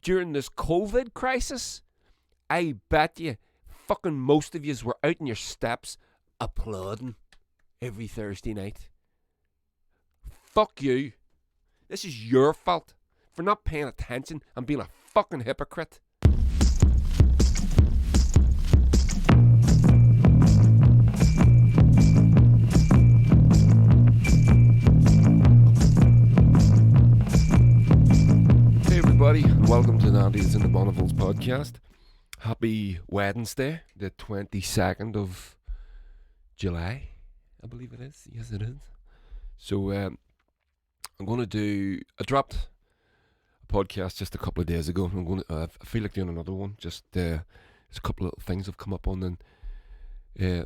during this COVID crisis, I bet you fucking most of yous were out in your steps applauding every Thursday night. Fuck you. This is your fault for not paying attention and being a fucking hypocrite. Hey everybody, and welcome to Nandy's in the Bonnevilles podcast. Happy Wednesday, the 22nd of July, I believe it is. Yes, it is. So, I'm going to I dropped a podcast just a couple of days ago. I feel like doing another one. There's a couple of little things have come up on and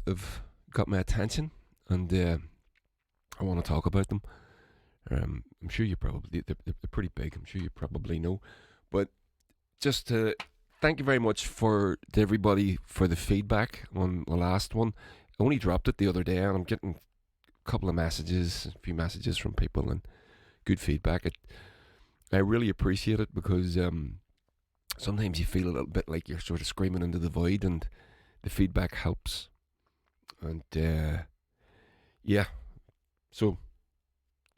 have got my attention, and I want to talk about them. I'm sure they're pretty big. I'm sure you probably know, but just to thank you very much to everybody for the feedback on the last one. I only dropped it the other day, and I'm getting a few messages from people and good feedback. I really appreciate it because sometimes you feel a little bit like you're sort of screaming into the void, and the feedback helps. And so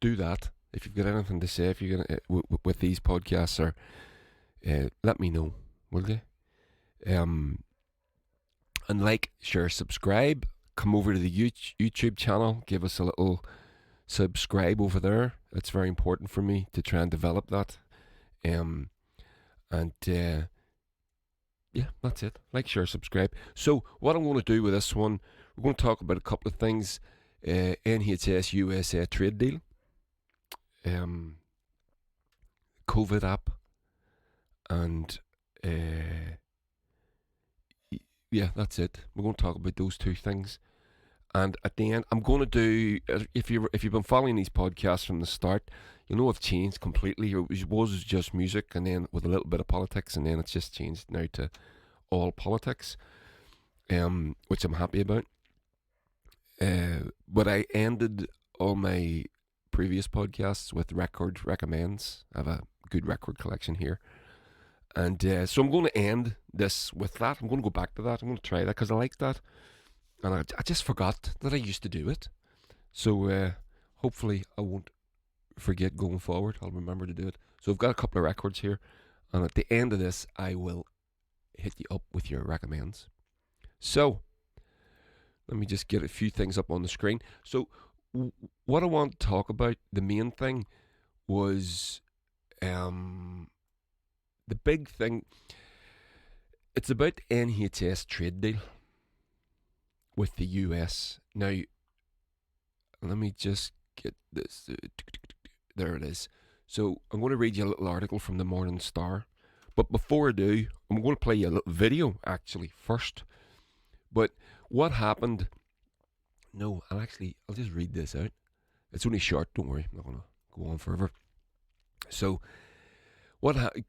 do that if you've got anything to say. If you're gonna with these podcasts, or let me know, will you? And like, share, subscribe. Come over to the YouTube channel. Give us a little subscribe over there. It's very important for me to try and develop that. Yeah, that's it. Like, share, subscribe. So what I'm going to do with this one, we're going to talk about a couple of things. NHS USA trade deal. COVID app. And yeah, that's it. We're going to talk about those two things. And at the end, I'm going to do, if you've been following these podcasts from the start, you'll know I've changed completely. It was just music, and then with a little bit of politics, and then it's just changed now to all politics, which I'm happy about. But I ended all my previous podcasts with record recommends. I have a good record collection here. And so I'm going to end this with that. I'm going to go back to that. I'm going to try that because I like that. And I just forgot that I used to do it. So hopefully I won't forget going forward. I'll remember to do it. So I've got a couple of records here. And at the end of this, I will hit you up with your recommends. So let me just get a few things up on the screen. So what I want to talk about, the main thing, was the big thing. It's about NHS trade deal with the US. Now, let me just get this. There it is. So I'm going to read you a little article from the Morning Star. But before I do, I'm going to play you a little video, actually, first. But what happened... No, I'll just read this out. It's only short, don't worry. I'm not going to go on forever. So...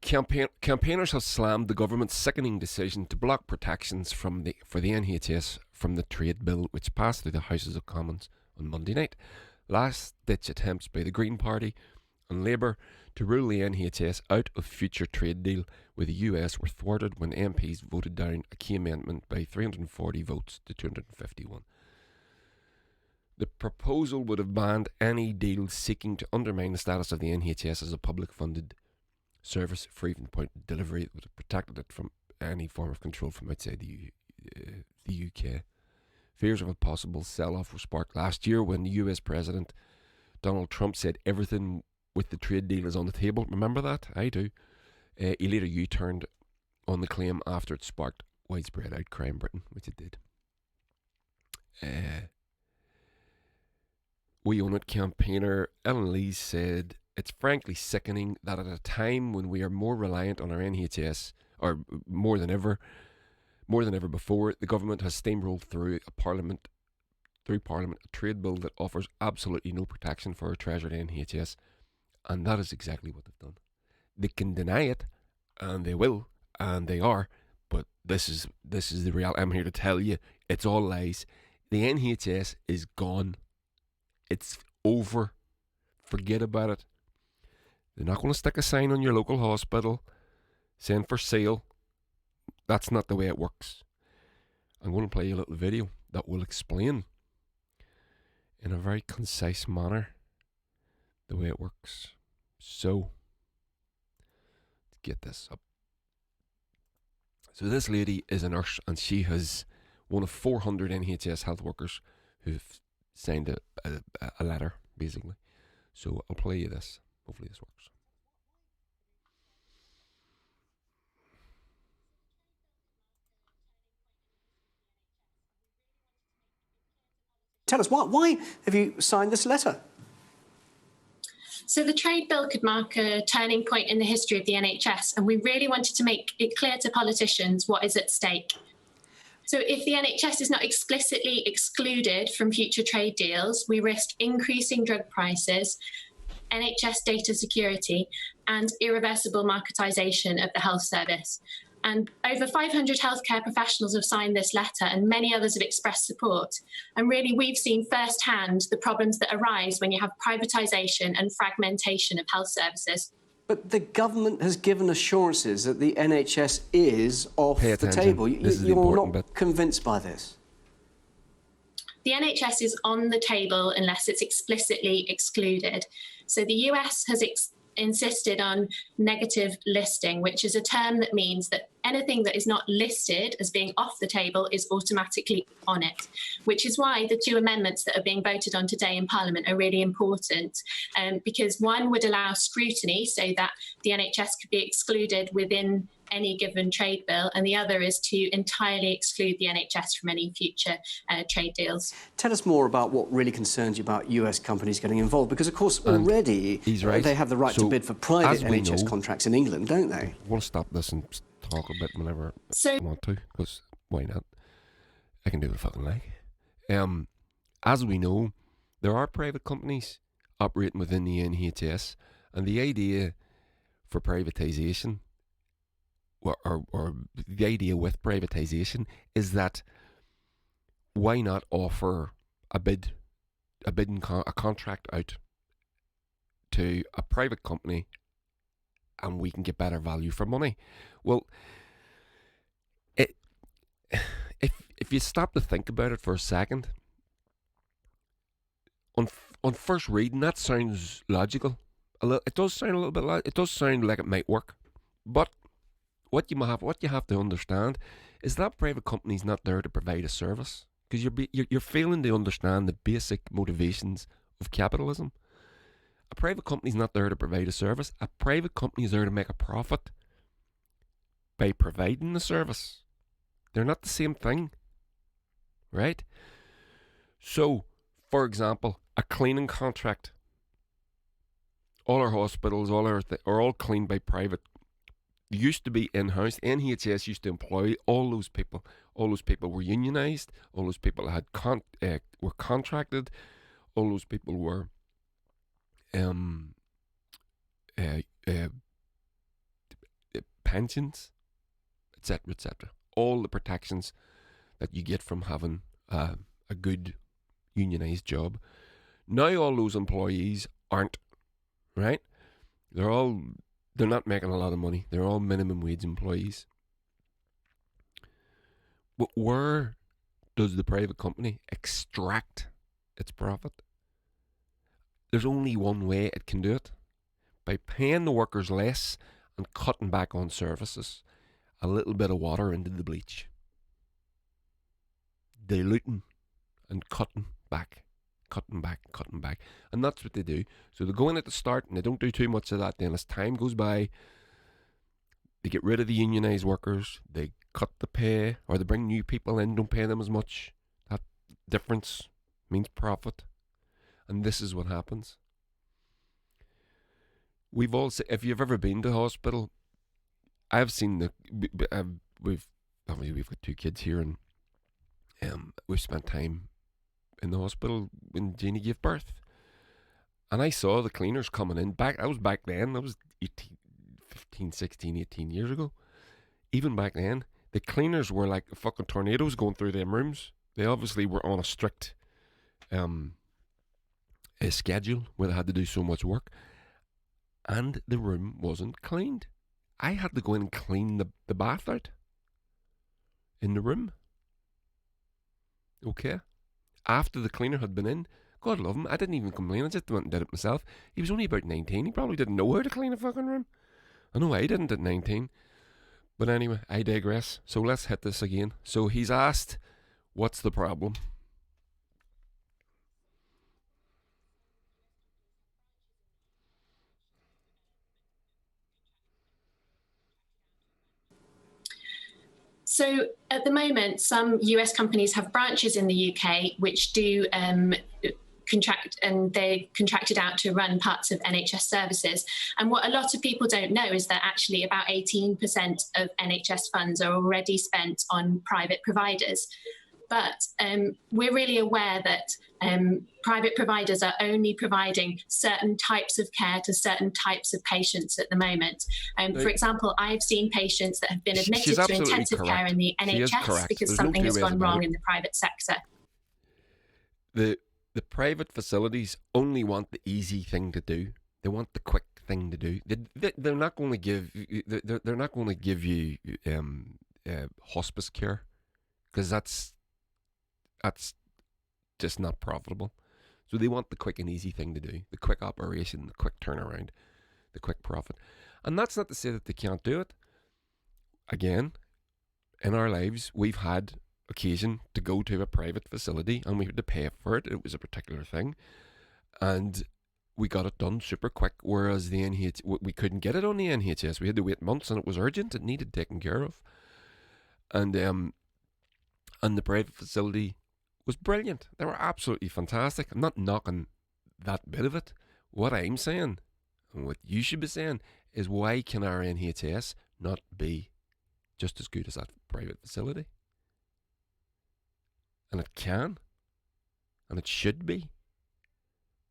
campaigners have slammed the government's sickening decision to block protections for the NHS from the trade bill, which passed through the Houses of Commons on Monday night. Last-ditch attempts by the Green Party and Labour to rule the NHS out of future trade deal with the US were thwarted when MPs voted down a key amendment by 340 votes to 251. The proposal would have banned any deal seeking to undermine the status of the NHS as a public-funded service free from point of delivery. It would have protected it from any form of control from outside the UK. Fears of a possible sell-off were sparked last year when the US President Donald Trump said everything with the trade deal is on the table. Remember that? I do. He later U-turned on the claim after it sparked widespread outcry in Britain, which it did. We Own It campaigner Ellen Lee said, "It's frankly sickening that at a time when we are more reliant on our NHS, or more than ever before, the government has steamrolled through Parliament a trade bill that offers absolutely no protection for our treasured NHS, and that is exactly what they've done. They can deny it, and they will, and they are, but this is the reality. I'm here to tell you, it's all lies. The NHS is gone. It's over. Forget about it. They're not going to stick a sign on your local hospital. saying for sale. That's not the way it works. I'm going to play you a little video that will explain in a very concise manner the way it works. So, get this up. So this lady is a nurse, and she has one of 400 NHS health workers who've signed a letter, basically. So I'll play you this. Hopefully this works. Tell us, why have you signed this letter? So the trade bill could mark a turning point in the history of the NHS, and we really wanted to make it clear to politicians what is at stake. So if the NHS is not explicitly excluded from future trade deals, we risk increasing drug prices, NHS data security, and irreversible marketisation of the health service. And over 500 healthcare professionals have signed this letter, and many others have expressed support. And really, we've seen firsthand the problems that arise when you have privatisation and fragmentation of health services. But the government has given assurances that the NHS is off the table. You're not convinced by this? The NHS is on the table unless it's explicitly excluded. So the US has insisted on negative listing, which is a term that means that anything that is not listed as being off the table is automatically on it, which is why the two amendments that are being voted on today in Parliament are really important, because one would allow scrutiny so that the NHS could be excluded within any given trade bill, and the other is to entirely exclude the NHS from any future trade deals. Tell us more about what really concerns you about US companies getting involved, because of course already they have the right to bid for private NHS contracts in England, don't they? I want to stop this and talk a bit whenever I want to, because why not? I can do what I fucking like. As we know, there are private companies operating within the NHS, and the idea for privatisation, or the idea with privatisation, is that why not offer a contract out to a private company, and we can get better value for money? Well, if you stop to think about it for a second, on first reading, that sounds logical. It does sound a little bit. It does sound like it might work, but what you have to understand is that private company's not there to provide a service, because you're failing to understand the basic motivations of capitalism. A private company's not there to provide a service. A private company is there to make a profit by providing the service. They're not the same thing, right? So, for example, a cleaning contract. All our hospitals, are all cleaned by private. Used to be in-house. NHS used to employ all those people. All those people were unionised. All those people had were contracted. All those people were pensions, etc., etc. All the protections that you get from having a good unionised job. Now all those employees aren't, right? They're not making a lot of money. They're all minimum wage employees. But where does the private company extract its profit? There's only one way it can do it: by paying the workers less and cutting back on services. A little bit of water into the bleach. Diluting and cutting back. And that's what they do. So they go in at the start and they don't do too much of that. Then as time goes by, they get rid of the unionised workers. They cut the pay, or they bring new people in, don't pay them as much. That difference means profit. And this is what happens. We've all seen, if you've ever been to hospital, I've seen we've got two kids here, and we've spent time in the hospital when Jeannie gave birth, and I saw the cleaners coming in. I was back then, that was 18 years ago. Even back then, the cleaners were like fucking tornadoes going through them rooms. They obviously were on a strict a schedule where they had to do so much work, and the room wasn't cleaned. I had to go in and clean the bath out in the room. Okay? After the cleaner had been in, God love him, I didn't even complain. I just went and did it myself. He was only about 19. He probably didn't know how to clean a fucking room. I know I didn't at 19. But anyway, I digress. So let's hit this again. So he's asked, what's the problem? So at the moment, some US companies have branches in the UK which do contract, and they contracted out to run parts of NHS services. And what a lot of people don't know is that actually about 18% of NHS funds are already spent on private providers. But we're really aware that private providers are only providing certain types of care to certain types of patients at the moment. For example, I've seen patients that have been admitted to intensive care in the NHS because something has gone wrong in the private sector. The private facilities only want the easy thing to do. They want the quick thing to do. They're not going to give. They're not going to give you hospice care, because that's just not profitable. So they want the quick and easy thing to do, the quick operation, the quick turnaround, the quick profit. And that's not to say that they can't do it. Again, in our lives, we've had occasion to go to a private facility and we had to pay for it. It was a particular thing. And we got it done super quick, whereas the NHS, we couldn't get it on the NHS. We had to wait months and it was urgent. It needed taken care of. And the private facility was brilliant. They were absolutely fantastic. I'm not knocking that bit of it. What I'm saying, and what you should be saying, is why can our NHS not be just as good as that private facility? And it can, and it should be,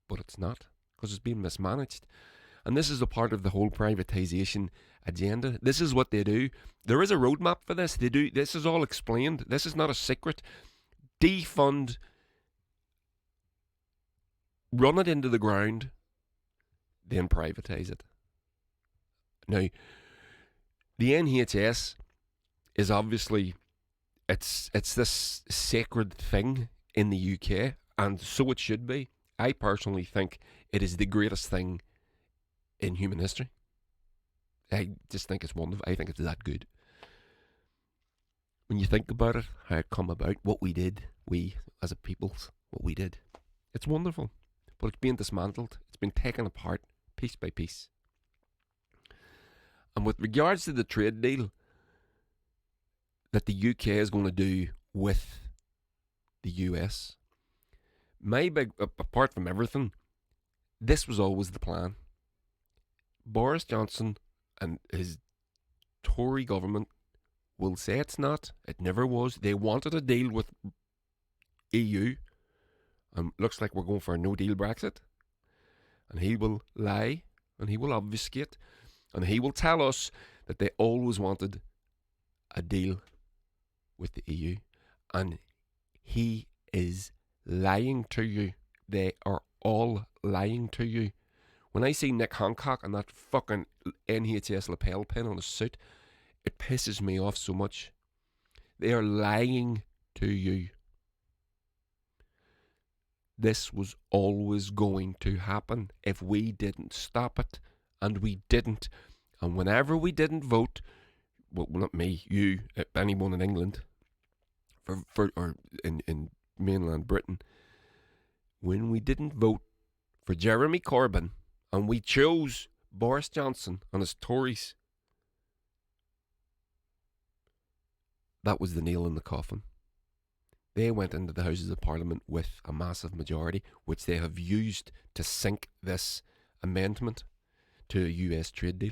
but it's not, because it's being mismanaged. And this is a part of the whole privatisation agenda. This is what they do. There is a roadmap for this. They do. This is all explained. This is not a secret. Defund, run it into the ground, then privatise it. Now, the NHS is obviously, it's this sacred thing in the UK, and so it should be. I personally think it is the greatest thing in human history. I just think it's wonderful. I think it's that good. When you think about it, how it come about, what we did, we as a people, what we did, it's wonderful. But it's being dismantled. It's been taken apart piece by piece. And with regards to the trade deal that the UK is going to do with the US, my big, apart from everything, this was always the plan. Boris Johnson and his Tory government will say it's not. It never was. They wanted a deal with EU, and looks like we're going for a no-deal Brexit. And he will lie, and he will obfuscate, and he will tell us that they always wanted a deal with the EU. And he is lying to you. They are all lying to you. When I see Nick Hancock and that fucking NHS lapel pin on his suit, it pisses me off so much. They are lying to you. This was always going to happen if we didn't stop it, and we didn't. And whenever we didn't vote, well, not me, you, anyone in England, or in mainland Britain, when we didn't vote for Jeremy Corbyn and we chose Boris Johnson and his Tories, that was the nail in the coffin. They went into the Houses of Parliament with a massive majority, which they have used to sink this amendment to a US trade deal.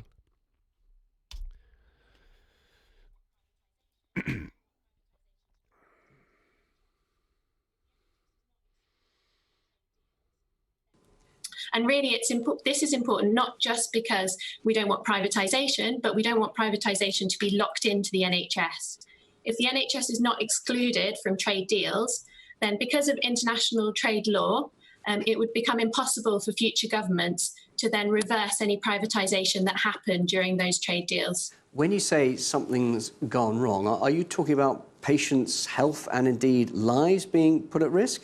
And really, this is important not just because we don't want privatisation, but we don't want privatisation to be locked into the NHS. If the NHS is not excluded from trade deals, then because of international trade law, it would become impossible for future governments to then reverse any privatisation that happened during those trade deals. When you say something's gone wrong, are you talking about patients' health and indeed lives being put at risk?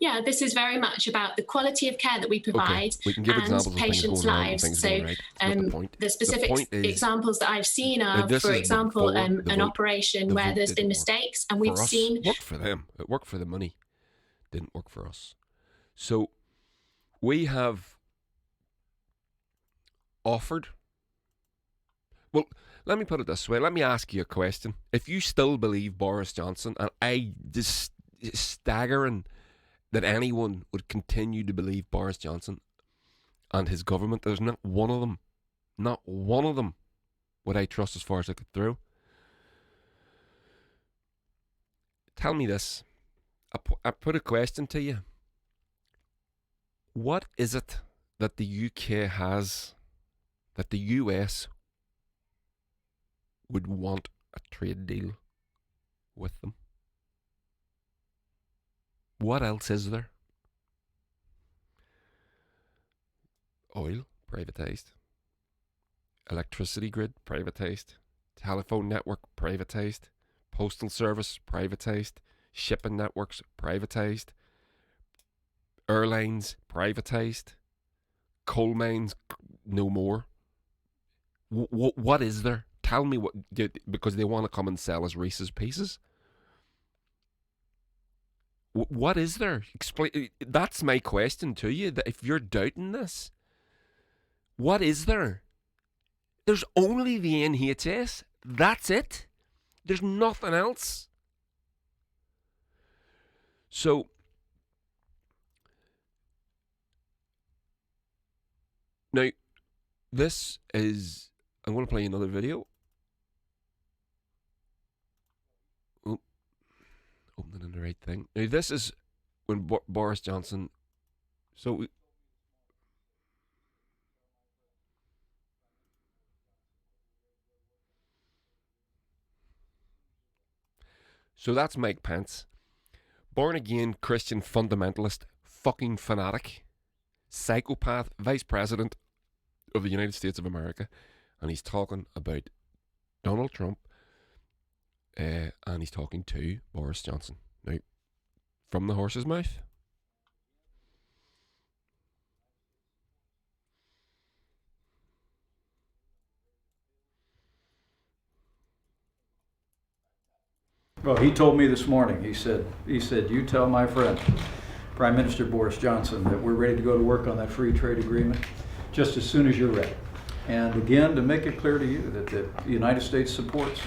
Yeah, this is very much about the quality of care that we provide and patients' lives. So the specific examples that I've seen are, for example, an operation where there's been mistakes, and we've seen... It worked for them. It worked for the money. Didn't work for us. So we have offered... Well, let me put it this way. Let me ask you a question. If you still believe Boris Johnson, and I just staggering that anyone would continue to believe Boris Johnson and his government, there's not one of them would I trust as far as I could throw. Tell me this. I put a question to you. What is it that the UK has that the US would want a trade deal with them? What else is there? Oil, privatised. Electricity grid, privatised. Telephone network, privatised. Postal service, privatised. Shipping networks, privatised. Airlines, privatised. Coal mines, no more. What is there? Tell me what, because they want to come and sell us Reese's Pieces. What is there? Explain. That's my question to you. That if you're doubting this, what is there? There's only the NHS. That's it. There's nothing else. So, now, this is... I'm going to play another video. Opening the right thing. Now, this is when Boris Johnson... So that's Mike Pence. Born-again Christian fundamentalist, fucking fanatic, psychopath, vice president of the United States of America. And he's talking about Donald Trump. And he's talking to Boris Johnson. Now, from the horse's mouth. Well, he told me this morning, he said, you tell my friend, Prime Minister Boris Johnson, that we're ready to go to work on that free trade agreement just as soon as you're ready. And again, to make it clear to you that the United States supports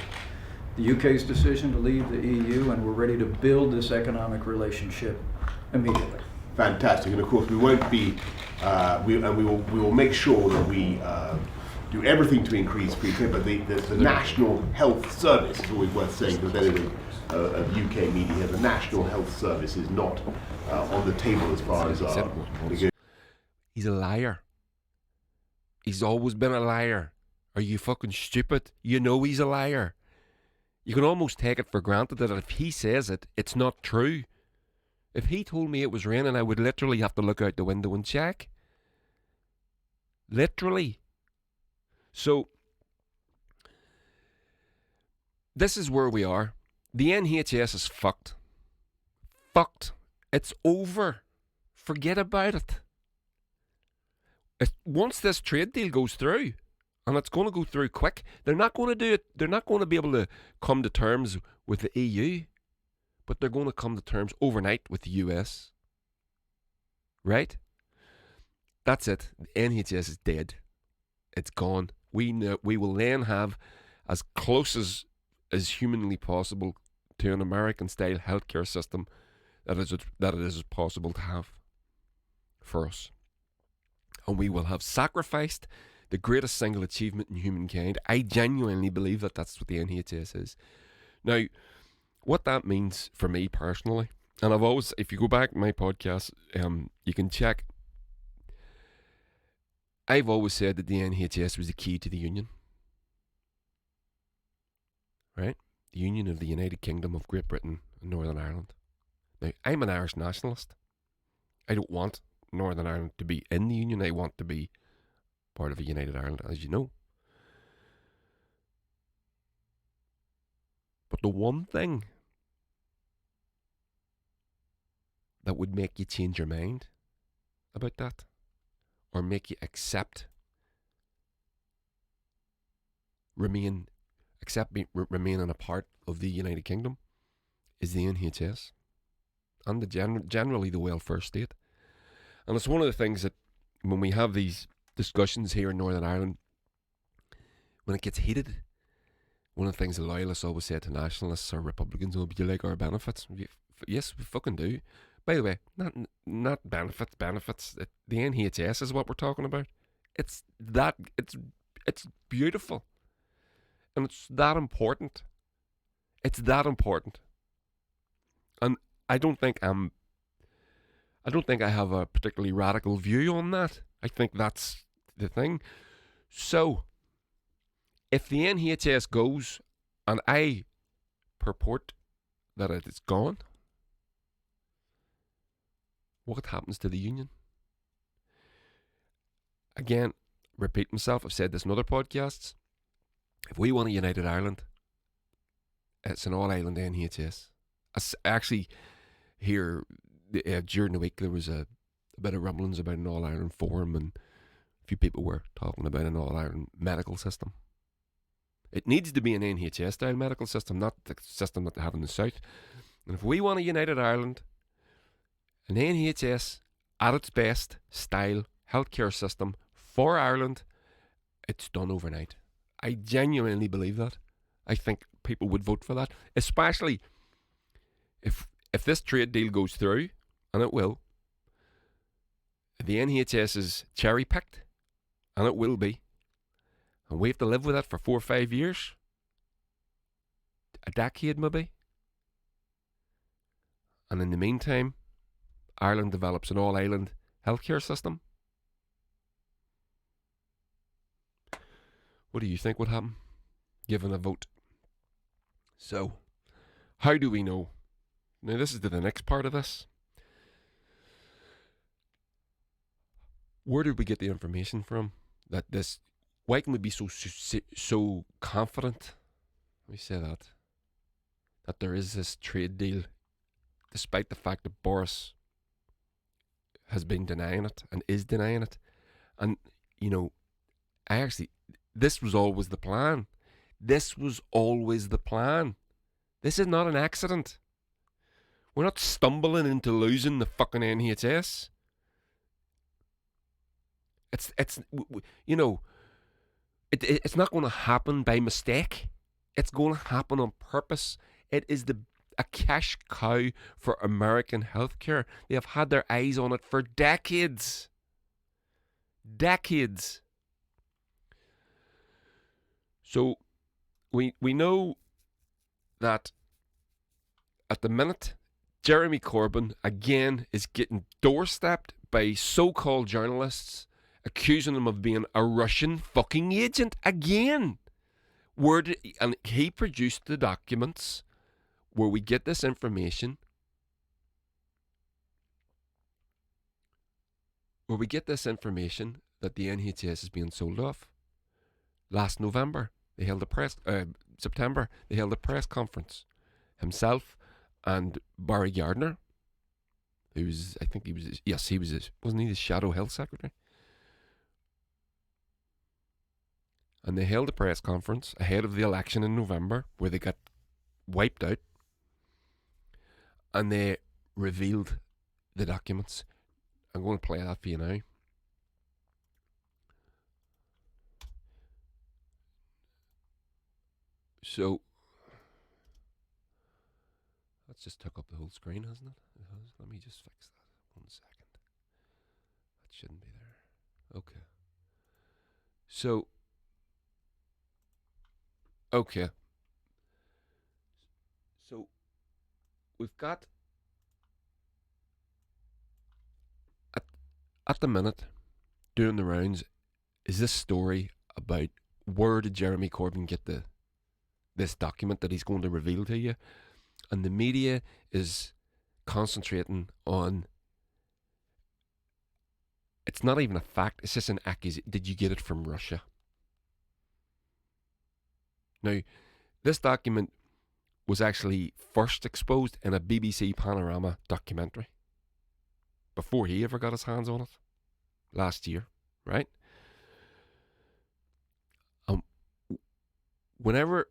the UK's decision to leave the EU, and we're ready to build this economic relationship immediately. Fantastic, and of course we won't be, we will make sure that we do everything to increase free trade. But the National Health Service is always worth saying to the benefit of UK media. The National Health Service is not on the table as far as our. He's a liar. He's always been a liar. Are you fucking stupid? You know he's a liar. You can almost take it for granted that if he says it, it's not true. If he told me it was raining, I would literally have to look out the window and check. Literally. So, this is where we are. The NHS is fucked. Fucked. It's over. Forget about it. Once this trade deal goes through, and it's going to go through quick, they're not going to do it. They're not going to be able to come to terms with the EU, but they're going to come to terms overnight with the US. Right? That's it. The NHS is dead. It's gone. We will then have as close as humanly possible to an American-style healthcare system that it is possible to have for us. And we will have sacrificed the greatest single achievement in humankind. I genuinely believe that that's what the NHS is. Now, what that means for me personally, and I've always, if you go back to my podcast, you can check. I've always said that the NHS was the key to the union. Right? The union of the United Kingdom of Great Britain and Northern Ireland. Now, I'm an Irish nationalist. I don't want Northern Ireland to be in the Union. They want to be part of a united Ireland, as you know. But the one thing that would make you change your mind about that, or make you accept remaining a part of the United Kingdom, is the NHS and generally the welfare state. And it's one of the things that when we have these discussions here in Northern Ireland, when it gets heated, one of the things the loyalists always say to nationalists or Republicans, "Oh, but you like our benefits?" Yes, we fucking do. By the way, not benefits. The NHS is what we're talking about. It's beautiful, and it's that important. It's that important, and I don't think I have a particularly radical view on that. I think that's the thing. So, if the NHS goes, and I purport that it is gone, what happens to the union? Again, repeat myself, I've said this in other podcasts. If we want a united Ireland, it's an all-island NHS. Actually, here during the week there was a bit of rumblings about an all-Ireland forum, and a few people were talking about an all-Ireland medical system. It needs to be an NHS-style medical system, not the system that they have in the south. And if we want a united Ireland, an NHS at its best style healthcare system for Ireland, it's done overnight. I genuinely believe that. I think people would vote for that, especially if this trade deal goes through, and it will. The NHS is cherry picked, and it will be, and we have to live with it for 4 or 5 years, a decade maybe. And in the meantime, Ireland develops an all-island healthcare system. What do you think would happen, given a vote? So, how do we know? Now, this is the next part of this. Where did we get the information from that this? Why can we be so confident? Let me say that there is this trade deal, despite the fact that Boris has been denying it and is denying it. And this was always the plan. This was always the plan. This is not an accident. We're not stumbling into losing the fucking NHS. It's not going to happen by mistake. It's going to happen on purpose. It is a cash cow for American healthcare. They have had their eyes on it for decades. Decades. So we know that at the minute, Jeremy Corbyn again is getting doorstepped by so-called journalists accusing him of being a Russian fucking agent again. And he produced the documents where we get this information. Where we get this information that the NHS is being sold off. Last November, they held September, they held a press conference. Himself and Barry Gardner, wasn't he the Shadow Health Secretary? And they held a press conference ahead of the election in November where they got wiped out. And they revealed the documents. I'm going to play that for you now. So, that's just took up the whole screen, hasn't it? It has. Let me just fix that. 1 second. That shouldn't be there. Okay. So, okay. So, we've got, at the minute, doing the rounds, is this story about where did Jeremy Corbyn get this document that he's going to reveal to you. And the media is concentrating on It's not even a fact. It's just an accusation. Did you get it from Russia? Now, this document was actually first exposed in a BBC Panorama documentary before he ever got his hands on it last year, right? Whenever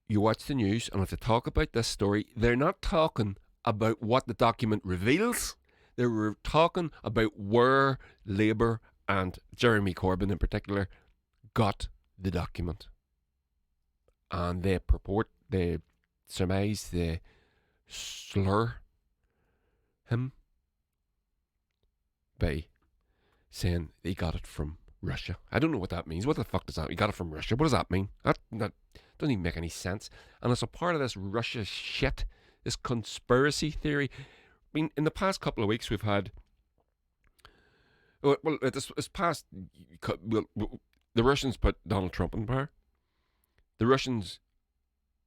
you watch the news and if they talk about this story, they're not talking about what the document reveals. They're talking about where Labour and Jeremy Corbyn in particular got the document. And they purport, they surmise, they slur him by saying he got it from Russia. I don't know what that means. What the fuck does that mean? He got it from Russia. What does that mean? That doesn't even make any sense. And as a part of this Russia shit, this conspiracy theory, I mean, in the past couple of weeks we've had, the Russians put Donald Trump in power. The Russians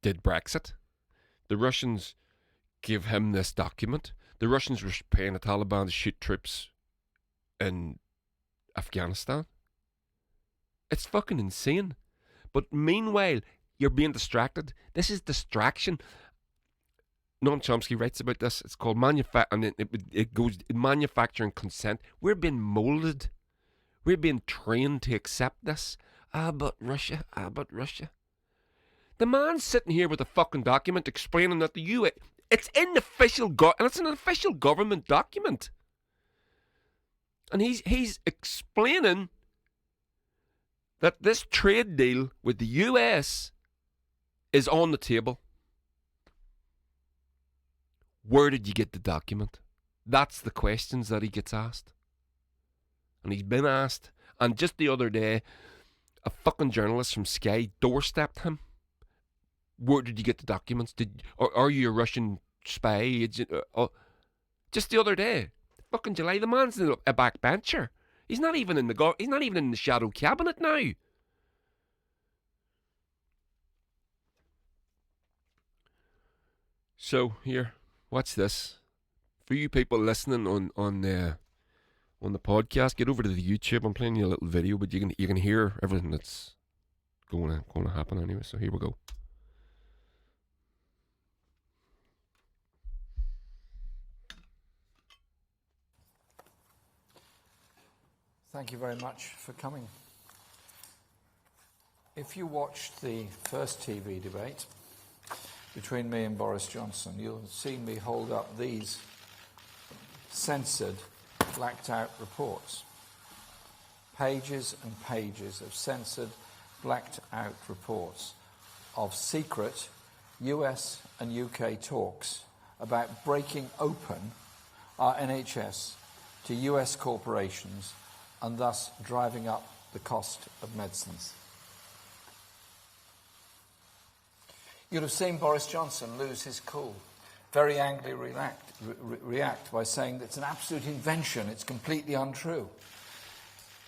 did Brexit. The Russians gave him this document. The Russians were paying the Taliban to shoot troops in Afghanistan. It's fucking insane. But meanwhile, you're being distracted. This is distraction. Noam Chomsky writes about this. It's called manufacturing consent. We're being molded. We're being trained to accept this. But Russia. The man's sitting here with a fucking document explaining that the US, it's in the official and it's an official government document. And he's explaining that this trade deal with the US is on the table. Where did you get the document? That's the questions that he gets asked. And he's been asked. And just the other day, a fucking journalist from Sky doorstepped him. Where did you get the documents? Are you a Russian spy agent? Just the other day, fucking July, the man's a backbencher. He's not even in the shadow cabinet now. So here, watch this. For you people listening on the podcast, get over to the YouTube. I'm playing you a little video, but you can hear everything that's going to happen anyway. So here we go. Thank you very much for coming. If you watched the first TV debate between me and Boris Johnson, you'll see me hold up these censored, blacked out reports. Pages and pages of censored, blacked out reports of secret US and UK talks about breaking open our NHS to US corporations and thus driving up the cost of medicines. You'd have seen Boris Johnson lose his cool, very angrily react by saying that it's an absolute invention, it's completely untrue.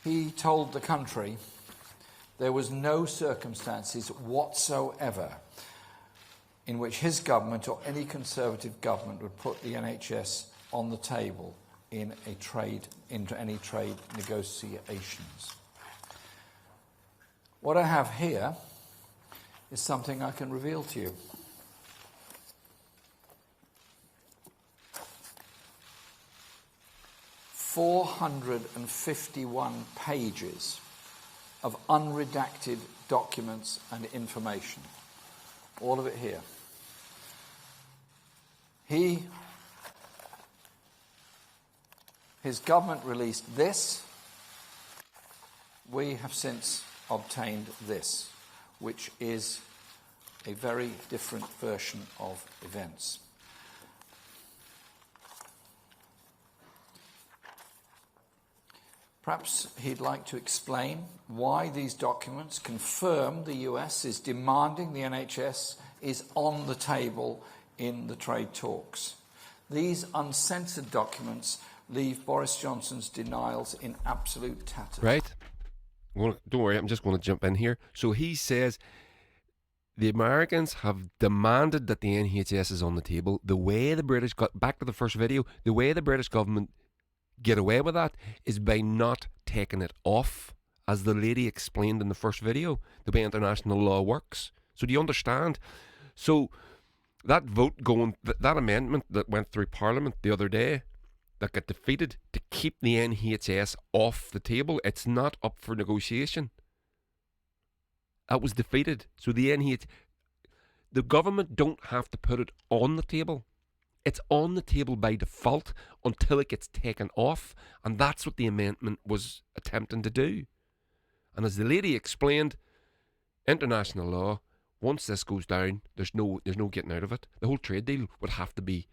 He told the country there was no circumstances whatsoever in which his government or any Conservative government would put the NHS on the table into any trade negotiations. What I have here is something I can reveal to you. ...451 pages of unredacted documents and information. All of it here. His government released this. We have since obtained this, which is a very different version of events. Perhaps he'd like to explain why these documents confirm the US is demanding the NHS is on the table in the trade talks. These uncensored documents leave Boris Johnson's denials in absolute tatters. Right? Don't worry, I'm just going to jump in here. So he says the Americans have demanded that the NHS is on the table. The way the British got back to the first video, the way the British government get away with that is by not taking it off, as the lady explained in the first video, the way international law works. So do you understand? So that vote going, that amendment that went through Parliament the other day, that got defeated to keep the NHS off the table, it's not up for negotiation. That was defeated. So the government don't have to put it on the table. It's on the table by default until it gets taken off. And that's what the amendment was attempting to do. And as the lady explained, international law, once this goes down, there's no getting out of it. The whole trade deal would have to be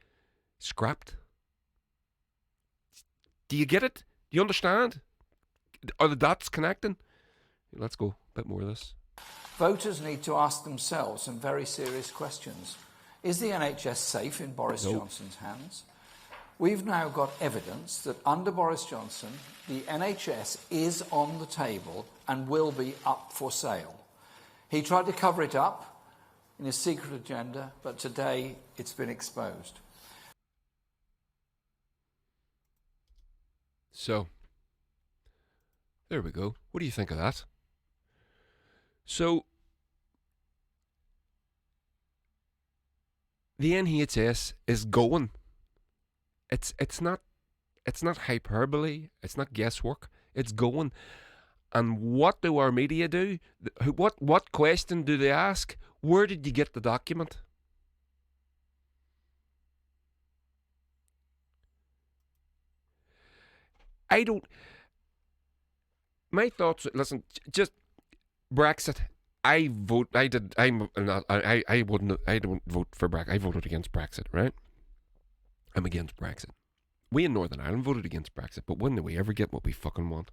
scrapped. Do you get it? Do you understand? Are the dots connecting? Let's go. A bit more of this. Voters need to ask themselves some very serious questions. Is the NHS safe in Boris Johnson's hands? We've now got evidence that under Boris Johnson, the NHS is on the table and will be up for sale. He tried to cover it up in his secret agenda, but today it's been exposed. So, there we go. What do you think of that? So, the NHS is going. It's not hyperbole. It's not guesswork. It's going. And what do our media do? What question do they ask? Where did you get the document? My thoughts. Listen, just Brexit. I don't vote for Brexit. I voted against Brexit, right? I'm against Brexit. We in Northern Ireland voted against Brexit, but when do we ever get what we fucking want?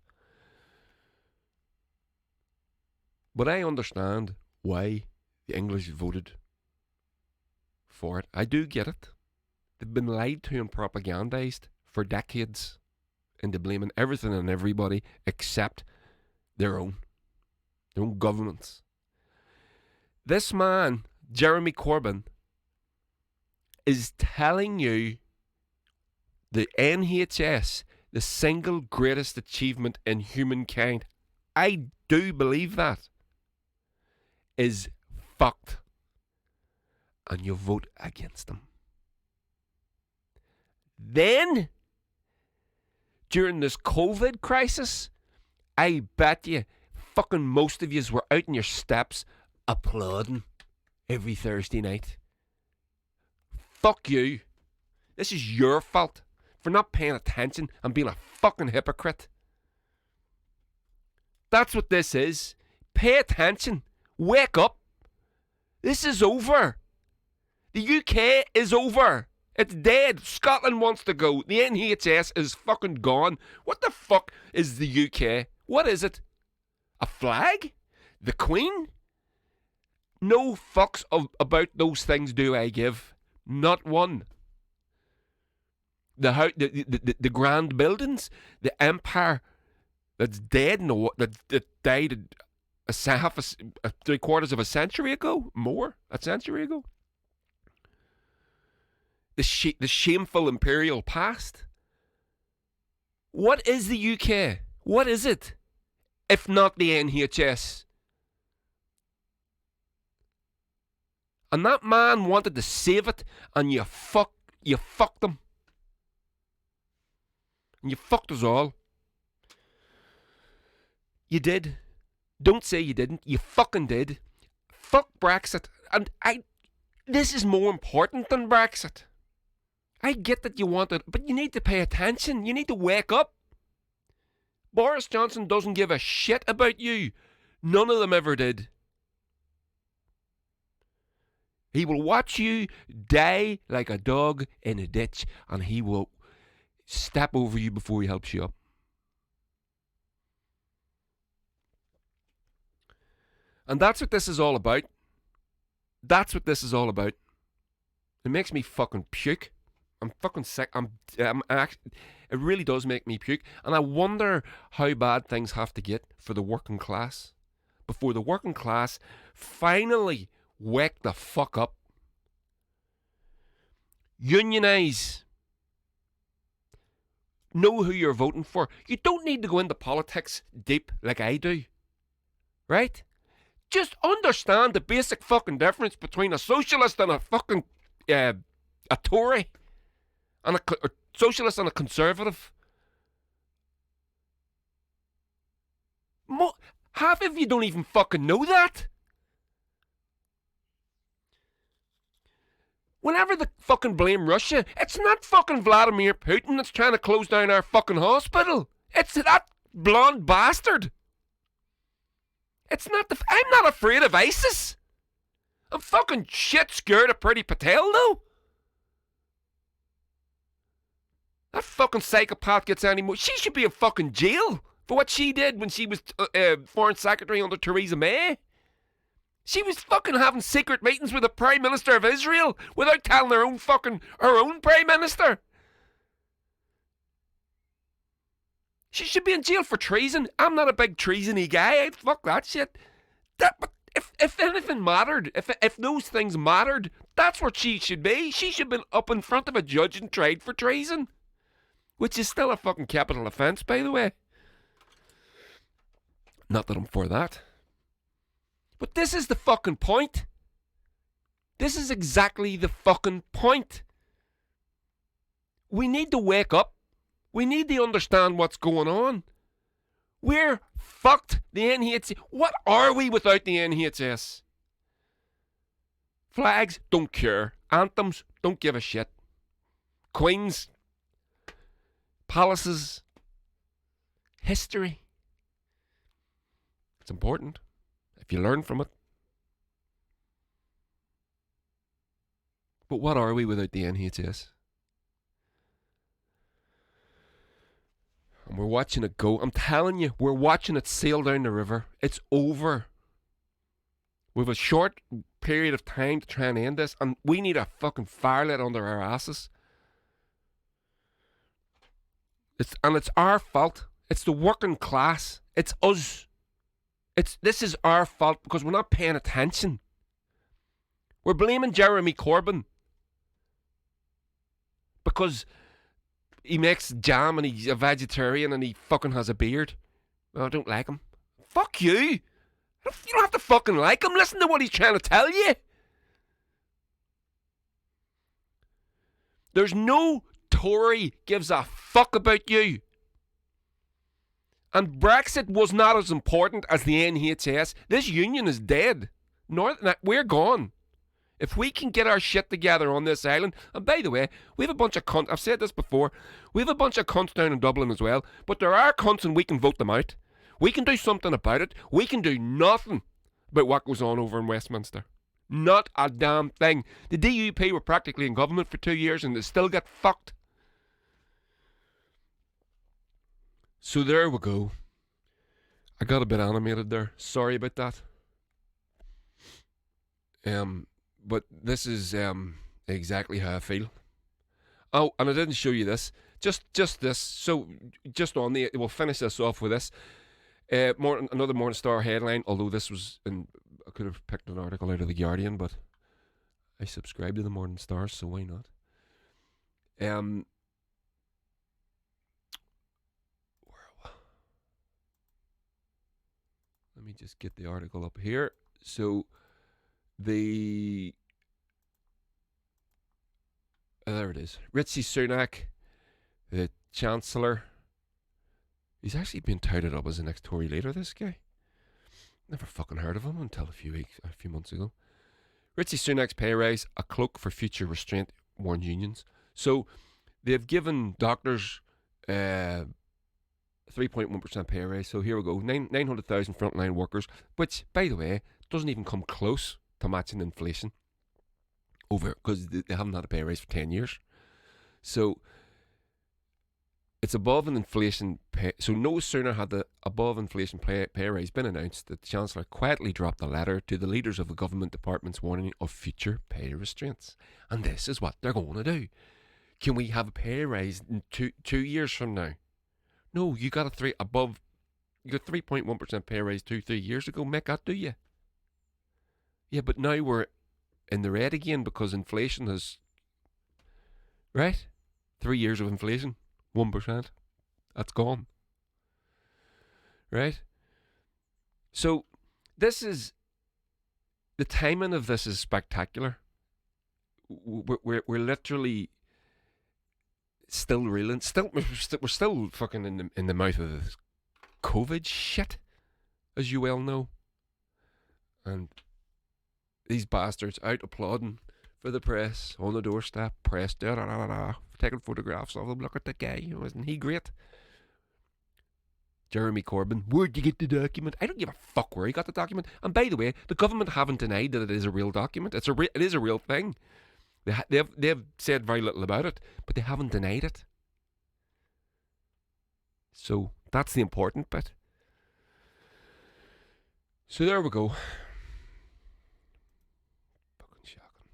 But I understand why the English voted for it. I do get it. They've been lied to and propagandised for decades into blaming everything and everybody except their own governments. This man, Jeremy Corbyn, is telling you the NHS, the single greatest achievement in humankind, I do believe that, is fucked. And you vote against them. Then, during this COVID crisis, I bet you fucking most of yous were out in your steps applauding every Thursday night. Fuck you. This is your fault for not paying attention and being a fucking hypocrite. That's what this is. Pay attention. Wake up. This is over. The UK is over. It's dead. Scotland wants to go. The NHS is fucking gone. What the fuck is the UK? What is it? A flag? The Queen? No fucks about those things do I give. Not one. The grand buildings, the empire that's dead, that died a 3/4 of a century ago, more, a century ago. The shameful imperial past. What is the UK? What is it, if not the NHS? And that man wanted to save it, and you fucked them. And you fucked us all. You did. Don't say you didn't. You fucking did. Fuck Brexit. And this is more important than Brexit. I get that you want it, but you need to pay attention. You need to wake up. Boris Johnson doesn't give a shit about you. None of them ever did. He will watch you die like a dog in a ditch, and he will step over you before he helps you up. And that's what this is all about. That's what this is all about. It makes me fucking puke. I'm fucking sick. It really does make me puke. And I wonder how bad things have to get for the working class before the working class finally wake the fuck up. Unionise. know who you're voting for. You don't need to go into politics deep like I do. Right? Just understand the basic fucking difference between a socialist and a fucking a Tory, and a socialist and a conservative. Half of you don't even fucking know that. Whenever they fucking blame Russia, it's not fucking Vladimir Putin that's trying to close down our fucking hospital. It's that blonde bastard. It's not I'm not afraid of ISIS. I'm fucking shit scared of Priti Patel, though. That fucking psychopath gets any more. She should be in fucking jail for what she did when she was foreign secretary under Theresa May. She was fucking having secret meetings with the Prime Minister of Israel without telling her own Prime Minister. She should be in jail for treason. I'm not a big treason-y guy. I'd fuck that shit. But if anything mattered, if those things mattered, that's what she should be. She should have been up in front of a judge and tried for treason. Which is still a fucking capital offence, by the way. Not that I'm for that. But this is the fucking point. This is exactly the fucking point. We need to wake up. We need to understand what's going on. We're fucked. The NHS. What are we without the NHS? Flags, don't care. Anthems, don't give a shit. Queens, palaces, history. It's important if you learn from it. But what are we without the NHS? And we're watching it go. I'm telling you, we're watching it sail down the river. It's over. We have a short period of time to try and end this, and we need a fucking fire lit under our asses. It's our fault. It's the working class. It's us. This is our fault because we're not paying attention. We're blaming Jeremy Corbyn because he makes jam and he's a vegetarian and he fucking has a beard. I don't like him. Fuck you. You don't have to fucking like him. Listen to what he's trying to tell you. There's no Tory gives a fuck about you. And Brexit was not as important as the NHS. This union is dead. We're gone. If we can get our shit together on this island, and by the way, we have a bunch of cunts, I've said this before, we have a bunch of cunts down in Dublin as well, but there are cunts and we can vote them out. We can do something about it. We can do nothing about what goes on over in Westminster. Not a damn thing. The DUP were practically in government for 2 years and they still get fucked. So there we go. I got a bit animated there. Sorry about that. But this is exactly how I feel. Oh, and I didn't show you this. Just this. So just on the, we'll finish this off with this. Another Morning Star headline. Although this was I could have picked an article out of the Guardian, but I subscribe to the Morning Star, so why not? Let me just get the article up here. So there it is. Rishi Sunak, the Chancellor. He's actually been touted up as the next Tory leader, this guy. Never fucking heard of him until a few months ago. Rishi Sunak's pay rise, a cloak for future restraint, warn unions. So they've given doctors 3.1% pay rise. So here we go. 900,000 frontline workers, which, by the way, doesn't even come close to matching inflation over, because they haven't had a pay rise for 10 years. So it's above an inflation pay. So no sooner had the above inflation pay rise been announced that the Chancellor quietly dropped a letter to the leaders of the government departments warning of future pay restraints. And this is what they're going to do. Can we have a pay rise in 2 years from now? No, you got 3.1% pay rise 2-3 years ago. Make that, do you? Yeah, but now we're in the red again because inflation has, right? 3 years of inflation, 1%. That's gone. Right? So this is, the timing of this is spectacular. We're literally still reeling. We're still fucking in the mouth of this COVID shit, as you well know. And these bastards out applauding for the press on the doorstep, press, taking photographs of them. Look at the guy, isn't he great? Jeremy Corbyn, where'd you get the document? I don't give a fuck where he got the document. And by the way, the government haven't denied that it is a real document. It is a real thing. They've said very little about it, but they haven't denied it. So that's the important bit. So there we go. Fucking shocking.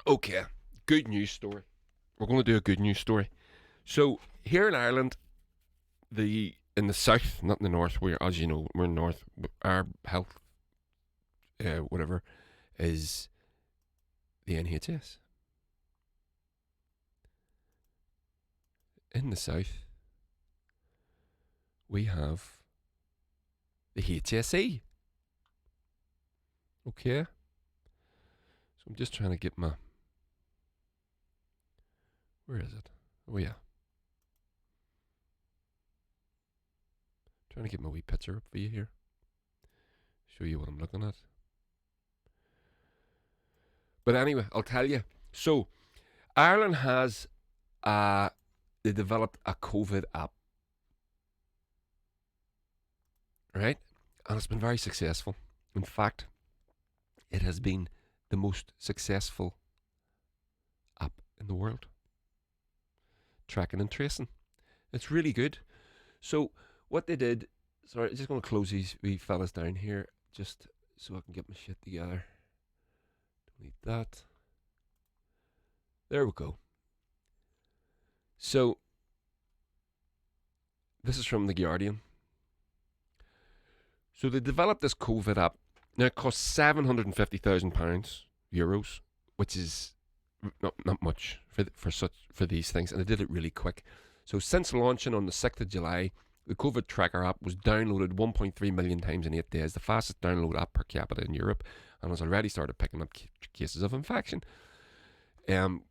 Okay, good news story. We're going to do a good news story. So here in Ireland, in the south, not in the north, where, as you know, we're in the north, our health, whatever, is the NHS. In the south, we have the HSE. Okay. So I'm just trying to get my... Where is it? Oh, yeah. Trying to get my wee picture up for you here. Show you what I'm looking at. But anyway, I'll tell you. So, Ireland has they developed a COVID app. Right? And it's been very successful. In fact, it has been the most successful app in the world. Tracking and tracing. It's really good. So, what they did... Sorry, I'm just going to close these wee fellas down here just so I can get my shit together. Delete that. There we go. So, this is from The Guardian. So they developed this COVID app. Now it costs €750,000, which is not much for these things, and they did it really quick. So since launching on the 6th of July, the COVID tracker app was downloaded 1.3 million times in 8 days, the fastest download app per capita in Europe, and has already started picking up cases of infection. Colin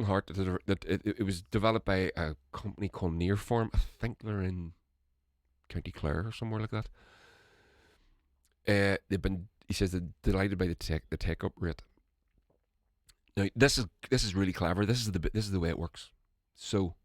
Hart, that it was developed by a company called Nearform. I think they're in County Clare or somewhere like that. He says they're delighted by the take up rate. Now this is really clever. This is the way it works. So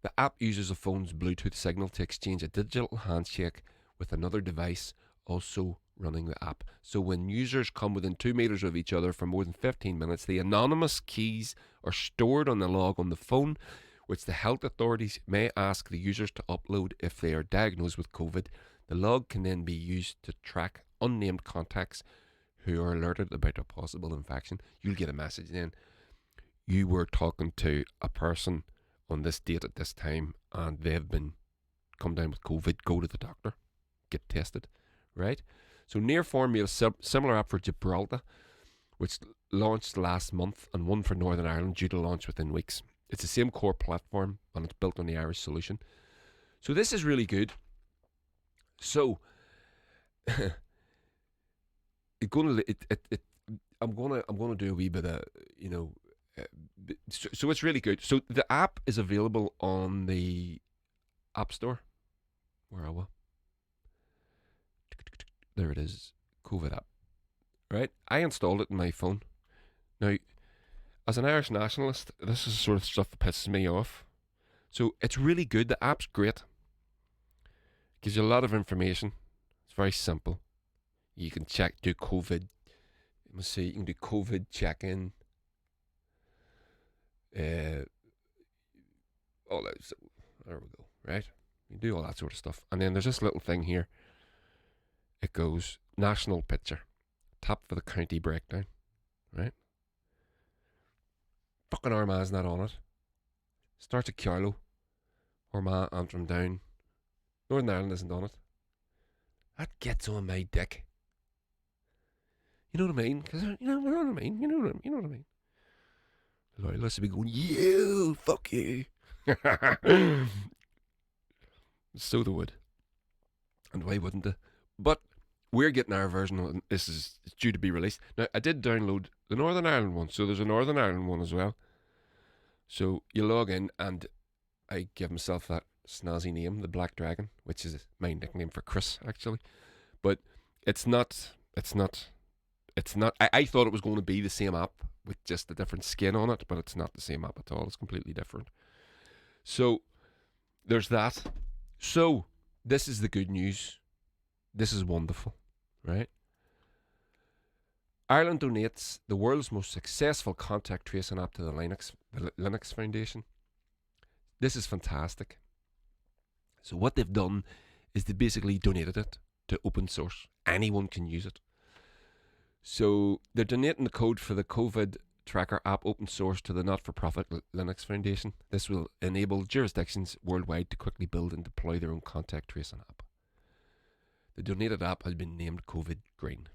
the app uses a phone's Bluetooth signal to exchange a digital handshake with another device also running the app. So when users come within 2 meters of each other for more than 15 minutes, the anonymous keys are stored on the log on the phone, which the health authorities may ask the users to upload if they are diagnosed with COVID. The log can then be used to track unnamed contacts who are alerted about a possible infection. You'll get a message then. You were talking to a person on this date at this time and they've come down with COVID. Go to the doctor. Get tested. Right? So Nearform made a similar app for Gibraltar, which launched last month, and one for Northern Ireland due to launch within weeks. It's the same core platform and it's built on the Irish solution. So this is really good. So I'm gonna do a wee bit of so it's really good. So the app is available on the App Store. Where are we? There it is, COVID app. Right? I installed it in my phone. Now, as an Irish nationalist, this is the sort of stuff that pisses me off. So it's really good. The app's great. Gives you a lot of information. It's very simple. You can do COVID. You can do COVID check-in. All that. So there we go. Right? You can do all that sort of stuff. And then there's this little thing here. It goes national picture. Tap for the county breakdown. Right? Fucking Armagh's not on it. Starts at Carlow. Armagh, Antrim down. Northern Ireland isn't on it. That gets on my dick. You know what I mean? Because you know what I mean. You know what I mean. The loyalists will be going, "You fuck you." So they would. And why wouldn't they? But we're getting our version of it. This is due to be released. Now, I did download the Northern Ireland one, so there's a Northern Ireland one as well. So you log in, and I give myself that snazzy name, the Black Dragon, which is my nickname for Chris, actually. But it's not. I thought it was going to be the same app with just a different skin on it, but it's not the same app at all. It's completely different. So there's that. So this is the good news. This is wonderful, right? Ireland donates the world's most successful contact tracing app to the Linux Foundation. This is fantastic. So what they've done is they basically donated it to open source. Anyone can use it. So they're donating the code for the COVID tracker app open source to the not-for-profit Linux Foundation. This will enable jurisdictions worldwide to quickly build and deploy their own contact tracing app. The donated app has been named COVID Green.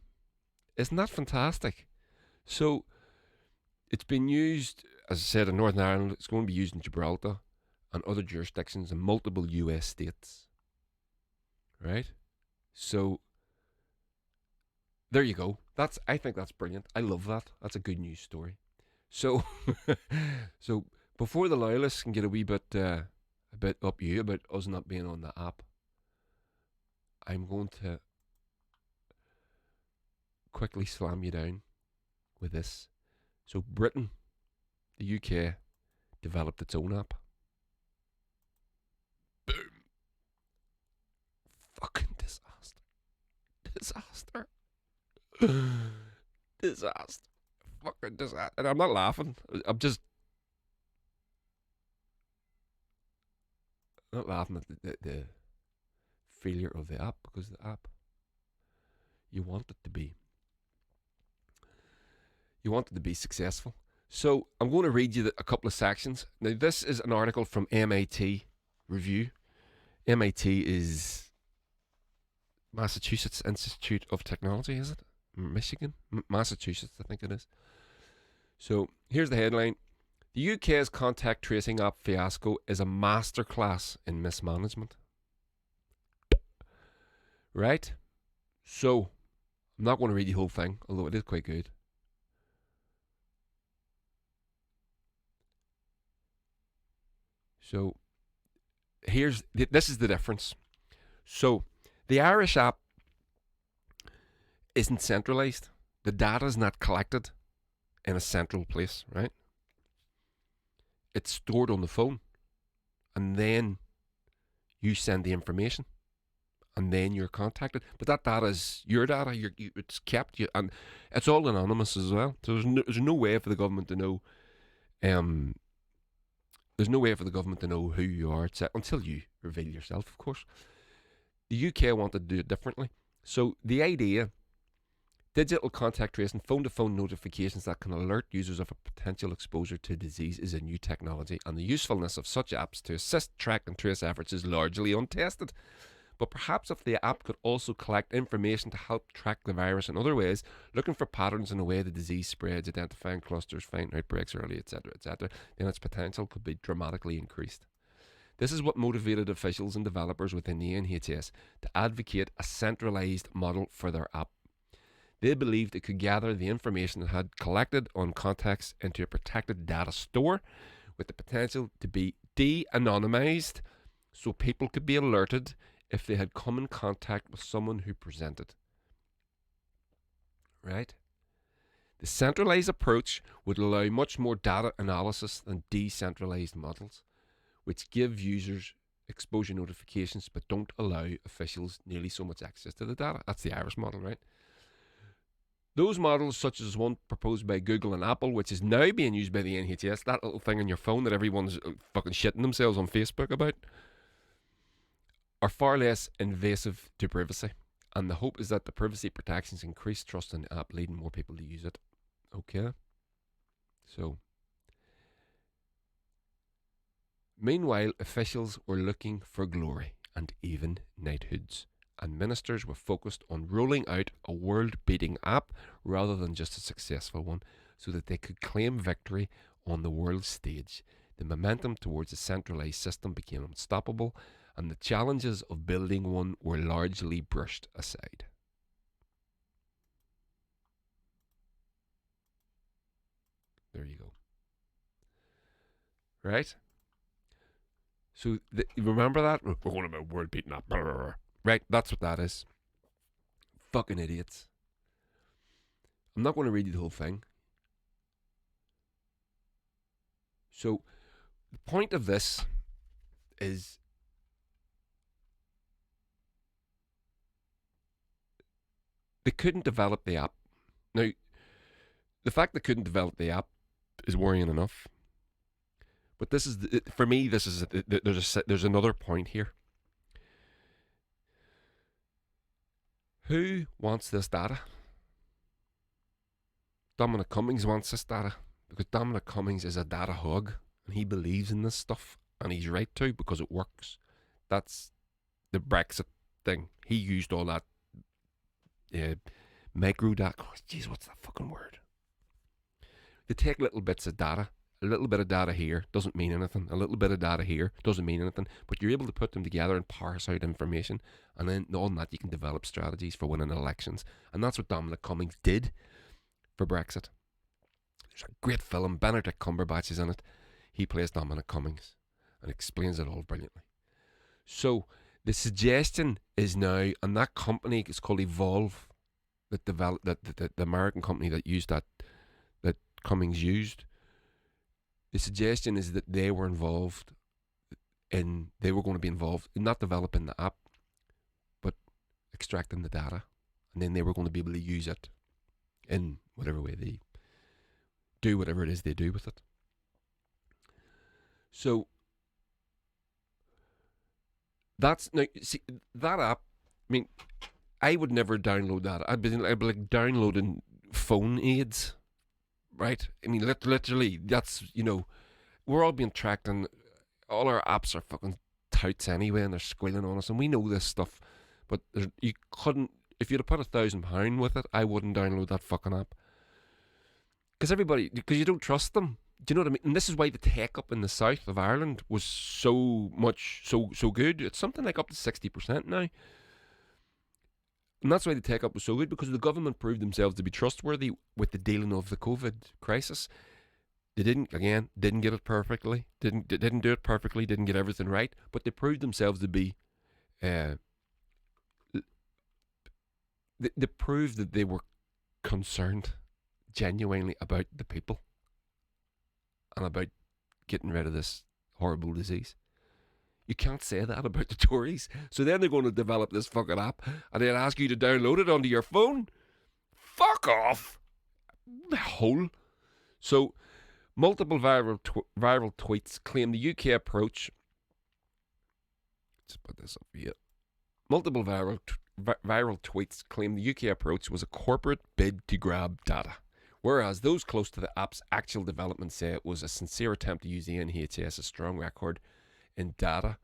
Isn't that fantastic? So it's been used, as I said, in Northern Ireland. It's going to be used in Gibraltar and other jurisdictions in multiple US states. Right? So there you go. I think that's brilliant. I love that. That's a good news story. So so before the loyalists can get a bit up you about us not being on the app, I'm going to quickly slam you down with this. So Britain, the UK, developed its own app. Boom. Fucking disaster. Disaster. Fucking disaster. And I'm not laughing. I'm just not laughing at the failure of the app, because the app, you want it to be successful. So I'm going to read you a couple of sections. Now, this is an article from MIT Review. MIT is Massachusetts Institute of Technology, is it? Michigan? Massachusetts, I think it is. So here's the headline. The UK's contact tracing app fiasco is a masterclass in mismanagement. Right? So, I'm not going to read the whole thing, although it is quite good. So, this is the difference. So, the Irish app isn't centralized. The data is not collected in a central place, right? It's stored on the phone, and then you send the information, and then you're contacted. But that data is your data. It's kept, and it's all anonymous as well. So there's no way for the government to know. There's no way for the government to know who you are, until you reveal yourself, of course. The UK wanted to do it differently. So the idea, digital contact tracing, phone-to-phone notifications that can alert users of a potential exposure to disease, is a new technology, and the usefulness of such apps to assist track and trace efforts is largely untested. But perhaps if the app could also collect information to help track the virus in other ways, looking for patterns in the way the disease spreads, identifying clusters, finding outbreaks early, etc., then its potential could be dramatically increased. This is what motivated officials and developers within the NHS to advocate a centralised model for their app. They believed it could gather the information it had collected on contacts into a protected data store, with the potential to be de-anonymised, so people could be alerted if they had come in contact with someone who presented. Right? The centralised approach would allow much more data analysis than decentralised models, which give users exposure notifications but don't allow officials nearly so much access to the data. That's the Irish model, right? Those models, such as one proposed by Google and Apple, which is now being used by the NHS, that little thing on your phone that everyone's fucking shitting themselves on Facebook about, are far less invasive to privacy. And the hope is that the privacy protections increase trust in the app, leading more people to use it. Okay? So, meanwhile, officials were looking for glory and even knighthoods, and ministers were focused on rolling out a world-beating app rather than just a successful one, so that they could claim victory on the world stage. The momentum towards a centralised system became unstoppable, and the challenges of building one were largely brushed aside. There you go. Right? So, remember that? We're going about world beating up. Right? That's what that is. Fucking idiots. I'm not going to read you the whole thing. So, the point of this is they couldn't develop the app. Now, the fact they couldn't develop the app is worrying enough. But this is, for me, this is, there's another point here. Who wants this data? Dominic Cummings wants this data because Dominic Cummings is a data hog and he believes in this stuff, and he's right to because it works. That's the Brexit thing. He used all that micro data. Oh, jeez, what's that fucking word? They take little bits of data. A little bit of data here doesn't mean anything. A little bit of data here doesn't mean anything. But you're able to put them together and parse out information. And then on that, you can develop strategies for winning elections. And that's what Dominic Cummings did for Brexit. There's a great film. Benedict Cumberbatch is in it. He plays Dominic Cummings and explains it all brilliantly. So the suggestion is now, and that company is called Evolve, that developed the American company that used that Cummings used. The suggestion is that they were going to be involved in not developing the app, but extracting the data, and then they were going to be able to use it in whatever way they do whatever it is they do with it. So that's now, see, that app. I mean, I would never download that. I'd be like downloading phone aids. Right? I mean, literally, that's, we're all being tracked, and all our apps are fucking touts anyway, and they're squealing on us, and we know this stuff. But you couldn't, if you'd have put £1,000 with it, I wouldn't download that fucking app. Because you don't trust them. Do you know what I mean? And this is why the tech up in the south of Ireland was so good. It's something like up to 60% now. And that's why the tech up was so good, because the government proved themselves to be trustworthy with the dealing of the COVID crisis. They didn't get it perfectly. Didn't do it perfectly. Didn't get everything right. But they proved themselves to be. They proved that they were concerned genuinely about the people and about getting rid of this horrible disease. You can't say that about the Tories. So then they're going to develop this fucking app and then ask you to download it onto your phone. Fuck off. The hole. So multiple viral tweets claim the UK approach. Let's put this up here. Multiple viral tweets claim the UK approach was a corporate bid to grab data, whereas those close to the app's actual development say it was a sincere attempt to use the NHS's strong record in data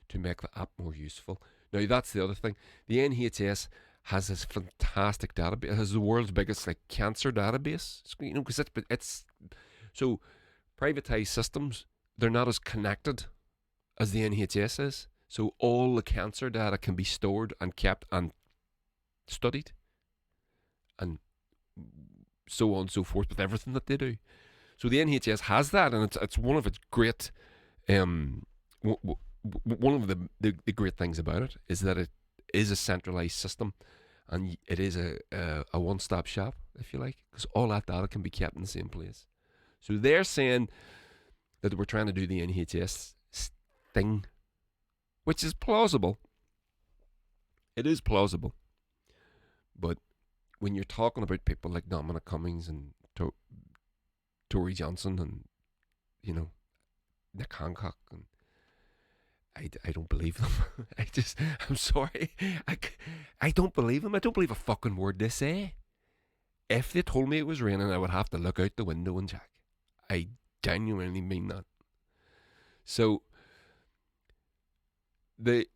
to make the app more useful. Now that's the other thing. The NHS has this fantastic database. It has the world's biggest cancer database. Because it's so privatised systems. They're not as connected as the NHS is. So all the cancer data can be stored and kept and studied, and so on and so forth with everything that they do. So the NHS has that, and it's one of its great. One of the great things about it is that it is a centralised system, and it is a one-stop shop, if you like, because all that data can be kept in the same place. So they're saying that we're trying to do the NHS thing, which is plausible. It is plausible. But when you're talking about people like Dominic Cummings and Tory Johnson and, Nick Hancock, and I don't believe them. I'm sorry. I don't believe them. I don't believe a fucking word they say. If they told me it was raining, I would have to look out the window and check. I genuinely mean that. So, the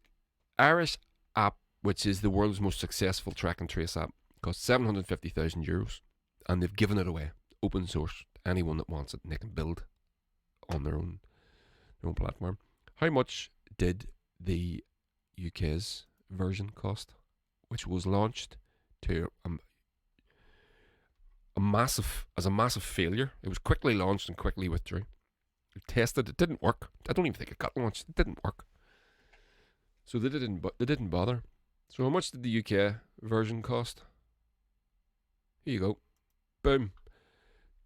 Irish app, which is the world's most successful track and trace app, costs €750,000, and they've given it away, open source, anyone that wants it, and they can build on their own their own platform. How much did the UK's version cost, which was launched to a massive failure? It was quickly launched and quickly withdrew. It tested, it didn't work. I don't even think it got launched. It didn't work. So they didn't bother. So how much did the UK version cost? Here you go. Boom.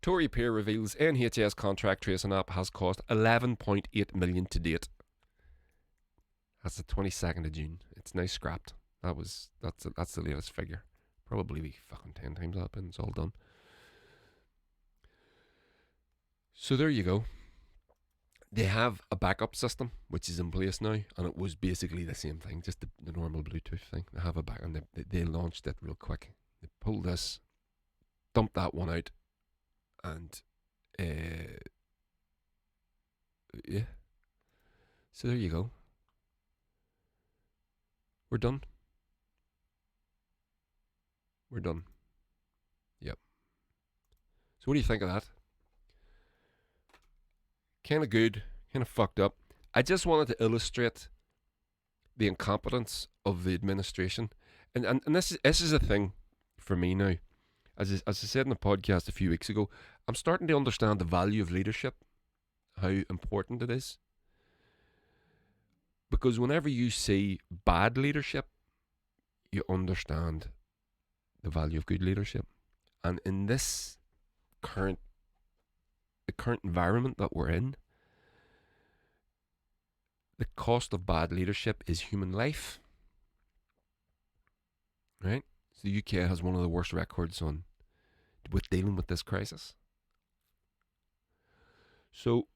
Tory peer reveals NHS Contract Tracing App has cost 11.8 million to date. That's the 22nd of June. It's now scrapped. That's the latest figure. Probably be fucking 10 times that, and it's all done. So there you go. They have a backup system which is in place now, and it was basically the same thing, just the normal Bluetooth thing. They have a back, and they launched it real quick. They pulled this, dumped that one out, and yeah. So there you go. We're done. We're done. Yep. So what do you think of that? Kind of good, kind of fucked up. I just wanted to illustrate the incompetence of the administration. And this is a thing for me now. As I said in the podcast a few weeks ago, I'm starting to understand the value of leadership, how important it is. Because whenever you see bad leadership, you understand the value of good leadership. And in this current environment that we're in, the cost of bad leadership is human life. Right? So the UK has one of the worst records with dealing with this crisis. So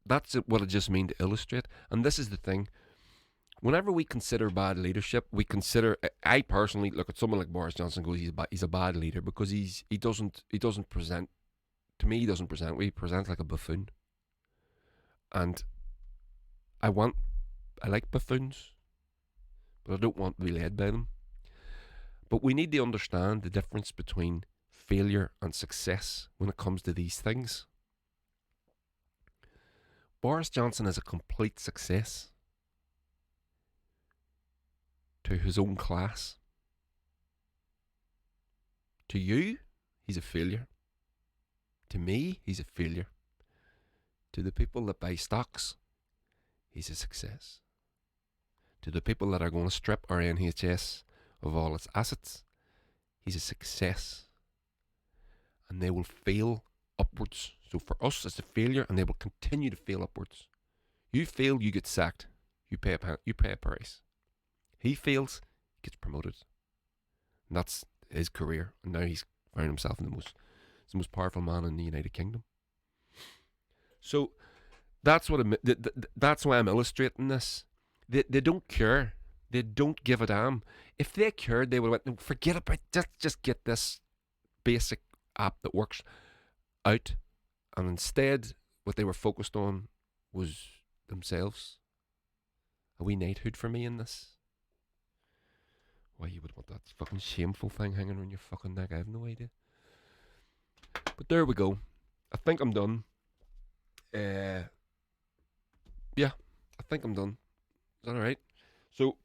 that's what I just mean to illustrate. And this is the thing. Whenever we consider bad leadership, I personally look at someone like Boris Johnson and go, he's a bad leader because he doesn't present, to me he doesn't present, he presents like a buffoon. And I like buffoons, but I don't want to be led by them. But we need to understand the difference between failure and success when it comes to these things. Boris Johnson is a complete success to his own class. To you, he's a failure. To me, he's a failure. To the people that buy stocks, he's a success. To the people that are going to strip our NHS of all its assets, he's a success. And they will fail upwards. So for us, it's a failure, and they will continue to fail upwards. You fail, you get sacked. You pay a price. He fails, gets promoted. And that's his career. And now he's found himself in the most powerful man in the United Kingdom. So that's why I'm illustrating this. They don't care. They don't give a damn. If they cared, they would have went, forget about it. Just get this basic app that works out. And instead, what they were focused on was themselves. A wee knighthood for me in this. Why you would want that fucking shameful thing hanging around your fucking neck, I have no idea. But there we go. I think I'm done. Yeah, I think I'm done. Is that alright? So,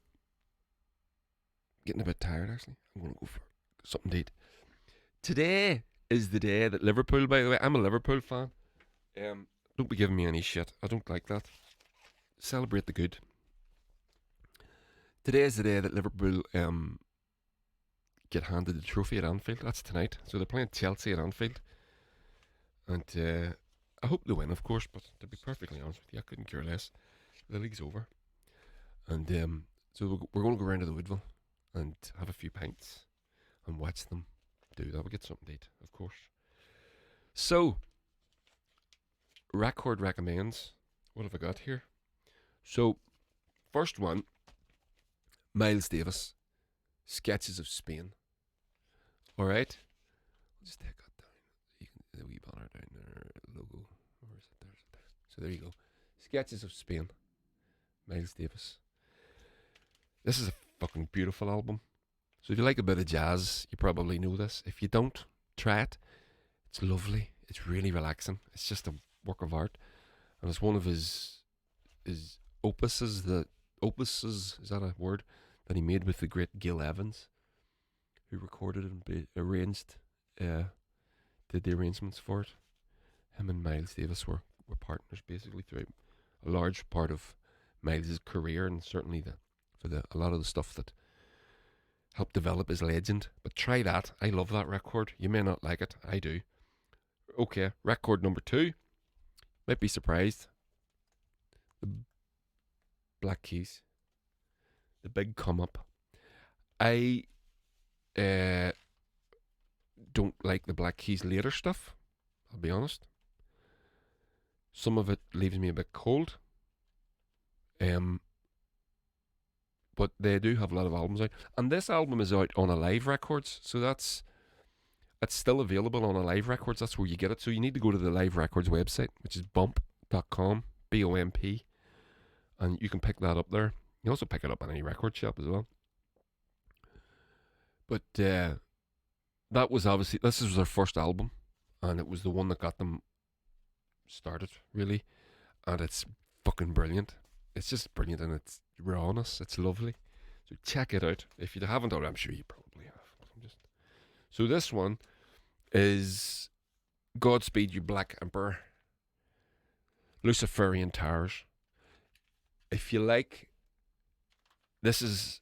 getting a bit tired actually. I'm going to go for something to eat. Today is the day that Liverpool, by the way, I'm a Liverpool fan. Don't be giving me any shit. I don't like that. Celebrate the good. Today is the day that Liverpool get handed the trophy at Anfield. That's tonight. So they're playing Chelsea at Anfield. And I hope they win, of course, but to be perfectly honest with you, I couldn't care less. The league's over. And so we're going to go round to the Woodville and have a few pints and watch them do that. We'll get something to eat, of course. So, Record recommends. What have I got here? So, first one, Miles Davis, Sketches of Spain. Alright? I'll just take that down. You can, the wee banner down there, logo. Where is it? There's it there. So there you go. Sketches of Spain. Miles Davis. This is a fucking beautiful album. So if you like a bit of jazz, you probably know this. If you don't, try it. It's lovely. It's really relaxing. It's just a work of art, and it's one of his opuses. Is that a word that he made with the great Gil Evans, who recorded and arranged, did the arrangements for it. Him and Miles Davis were partners basically throughout a large part of Miles' career, and certainly a lot of the stuff that helped develop his legend. But try that. I love that record. You may not like it. I do. Okay, record number 2. Might be surprised. The Black Keys. The Big Come Up. I don't like the Black Keys' later stuff, I'll be honest. Some of it leaves me a bit cold. But they do have a lot of albums out. And this album is out on Alive Records, so it's still available on Alive Records. That's where you get it. So you need to go to the Alive Records website, which is bump.com, BOMP, and you can pick that up there. You can also pick it up in any record shop as well. But that was obviously, this was their first album, and it was the one that got them started, really. And it's fucking brilliant. It's just brilliant, and it's rawness. It's lovely. So check it out. If you haven't already, I'm sure you probably have. So this one is Godspeed You Black Emperor, Luciferian Towers. If you like, this is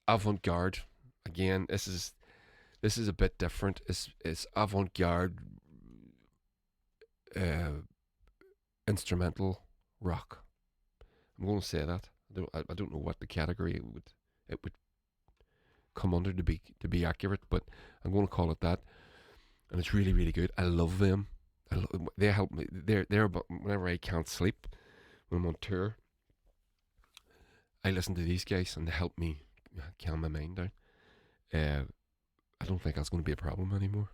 avant-garde. Again, this is a bit different. It's avant-garde instrumental rock. I'm going to say that. I don't know what the category it would come under to be accurate, but I'm going to call it that. And it's really, really good. I love them. They help me. They're about, whenever I can't sleep, when I'm on tour, I listen to these guys and they help me calm my mind down. I don't think that's going to be a problem anymore.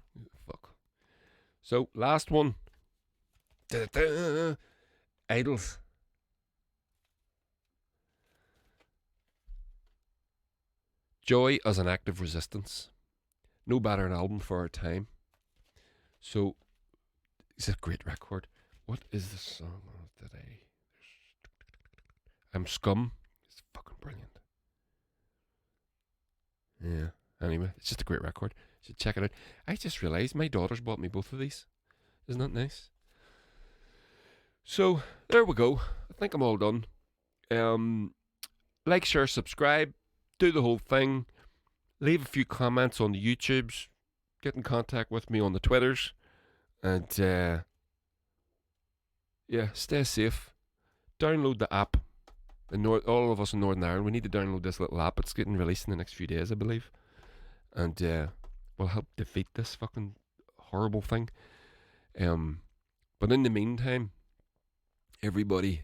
Fuck. So, last one. Idols. Joy as an Act of Resistance. No better an album for our time. So, it's a great record. What is the song of today? I'm Scum. It's fucking brilliant. Yeah. Anyway, it's just a great record. You should check it out. I just realised my daughter's bought me both of these. Isn't that nice? So, there we go. I think I'm all done. Like, share, subscribe. Do the whole thing. Leave a few comments on the YouTubes. Get in contact with me on the Twitters. And, yeah, stay safe. Download the app. All of us in Northern Ireland, we need to download this little app. It's getting released in the next few days, I believe. And we'll help defeat this fucking horrible thing. But in the meantime, everybody,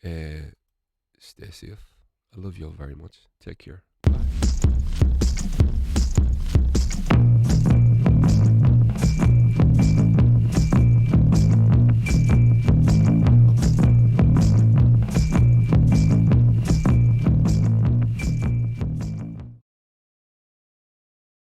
stay safe. I love you all very much. Take care.